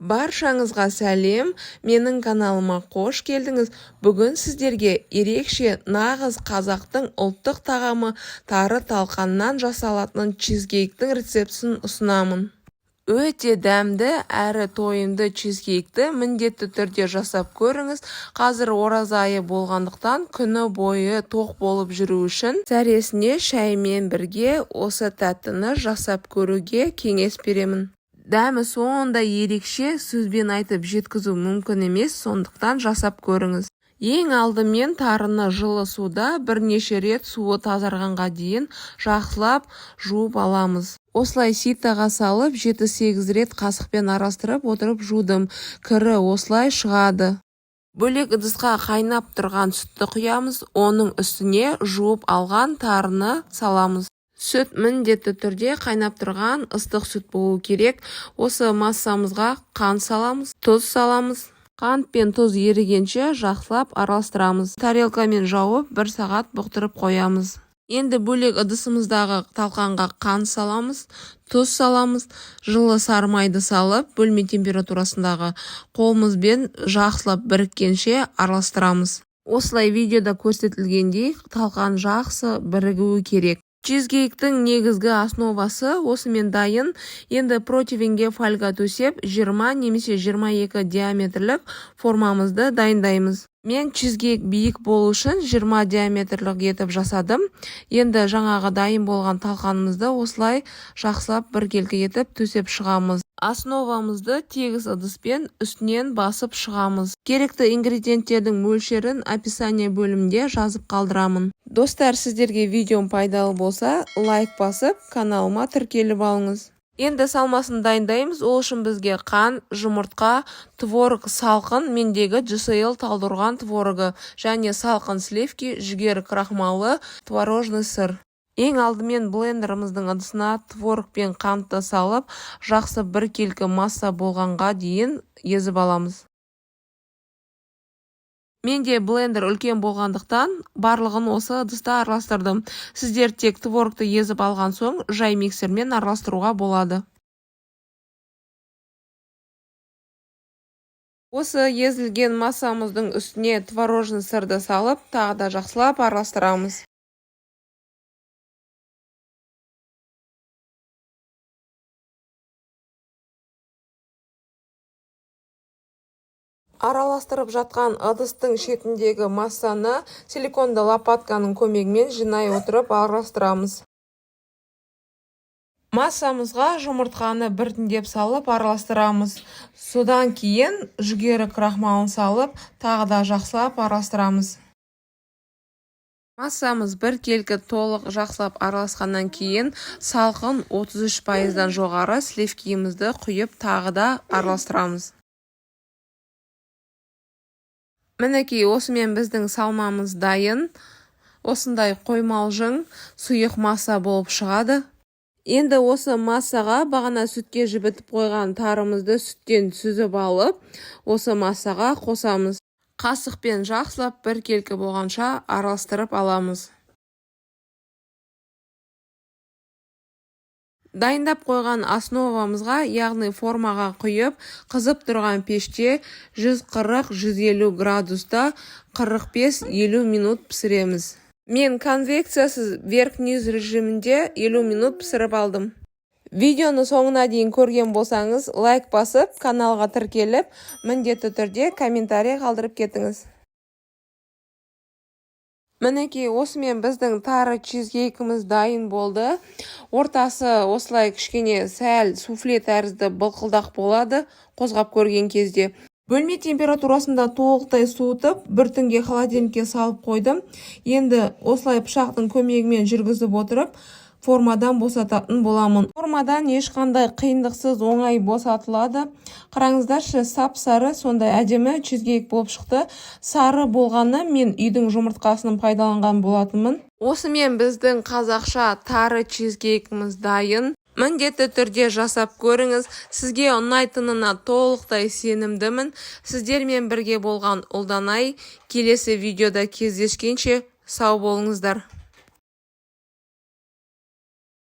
Баршаңызға сәлем, менің каналыма қош келдіңіз. Бүгін сіздерге ерекше нағыз қазақтың ұлттық тағамы тары талқаннан жасалатын чизкейктің рецептісін ұсынамын. Өте дәмді әрі тойымды чизкейкті міндетті түрде жасап көріңіз. Қазір ораза айы болғандықтан күні бойы тоқ болып жүру үшін сәресіне шаймен бірге осы тәттіні жасап көруге кеңес беремін. Дәмі соңында ерекше, сөзбен айтып жеткізу мүмкін емес, сондықтан жасап көріңіз. Ең алдымен тарыны жылы суда бірнеше рет суы тазарғанға дейін жақсылап жуып аламыз. Осылай ситаға салып 7-8 рет қасықпен араластырып отырып жудым. Кірі осылай шығады. Бөлек ыдысқа қайнап тұрған сүтті құямыз, оның үстіне жуып алған тарыны саламыз. Сүт міндетті түрде қайнап тұрған ыстық сүт болу керек. Осы массамызға қант саламыз, тұз саламыз. Қант пен тұз ерігенше жақсылап араластырамыз. Тарелкамен жауып 1 сағат бұқтырып қоямыз. Енді бөлек ыдысымыздағы талқанға қант саламыз, тұз саламыз. Жылы сары майды салып, бөлме температурасындағы қолымызбен жақсылап біріккенше араластырамыз. Осылай видеода көрсетілгендей талқан жақсы бірігуі керек. Чизкейктің негізгі основасы осымен дайын. Енді противенге фольга төсеп 20 немесе 22 диаметрлік формамызды дайындаймыз. Мен чизкейк биік болу үшін 20 диаметрлік етіп жасадым. Енді жаңағы дайын болған талқанымызды осылай жақсылап біркелкі етіп төсеп шығамыз. Основамызды тегіс ыдыспен үстінен басып шығамыз. Керекті ингредиенттердің мөлшерін описание бөлімінде жазып қалдырамын. Достар, сіздерге видеом пайдалы болса, лайк басып, каналыма тіркеліп алыңыз. Енді салмасын дайындаймыз. Ол үшін бізге қант, жұмыртқа, творог салқын, мендегі GSL талдырған творогы және салқын сливки, жүгері крахмалы, творожный сыр. Ең алдымен блендеріміздің ыдысына творог пен қантты салып, жақсы біркелкі масса болғанға дейін езіп аламыз. Менде блендер үлкен болғандықтан барлығын осы ыдыста араластырдым. Сіздер тек творогты езіп алған соң жай миксермен араластыруға болады. Осы езілген массамыздың үстіне творожный сырды салып, тағы да жақсылап араластырамыз. Араластырып жатқан ыдыстың шетіндегі массаны силиконды лопатканың көмегімен жинай отырып араластырамыз. Массамызға жұмыртқаны біртіндеп салып араластырамыз. Содан кейін жүгері крахмалын салып, тағы да жақсылап араластырамыз. Массамыз біркелкі толық жақсылап араласқаннан кейін салқын 33%-дан жоғары сливкимізді құйып тағы да араластырамыз. Мінекей, осымен біздің салмамыз дайын. Осындай қоймалжың сұйық масса болып шығады. Енді осы массаға бағана сүтке жібітіп қойған тарымызды сүттен сүзіп алып, осы массаға қосамыз. Қасықпен жақсылап біркелкі болғанша араластырып аламыз. Дайындап қойған основамызға, яғни формаға құйып, қызып тұрған пеште 140-150 градуста 45-50 минут пісіреміз. Мен конвекциясыз верх-низ режимінде 50 минут пісіріп алдым. Видеоны соңына дейін көрген болсаңыз, лайк басып, каналға тіркеліп, міндетті түрде комментарий қалдырып кетіңіз. Мінекей, осымен біздің тары чизкейкіміз дайын болды. Ортасы осылай кішкене сәл суфле тәрізді былқылдақ болады, қозғап көрген кезде. Бөлме температурасында толықтай суытып, бір түнге холодильникке салып қойдым. Енді осылай пышақтың көмегімен жүргізіп отырып, формадан босататын боламын. Формадан ешқандай қиындықсыз оңай босатылады. Қараңыздаршы, сап-сары, сондай әдемі чизкейк болып шықты. Сары болғаны мен үйдің жұмыртқасын пайдаланған болатынмын. Осымен біздің қазақша тары чизкейкіміз дайын. Міндетті түрде жасап көріңіз. Сізге ұнайтынына толықтай сенімдімін. Сіздермен бірге болған Ұлданай. Келесі видеода кездескенше сау болыңыздар.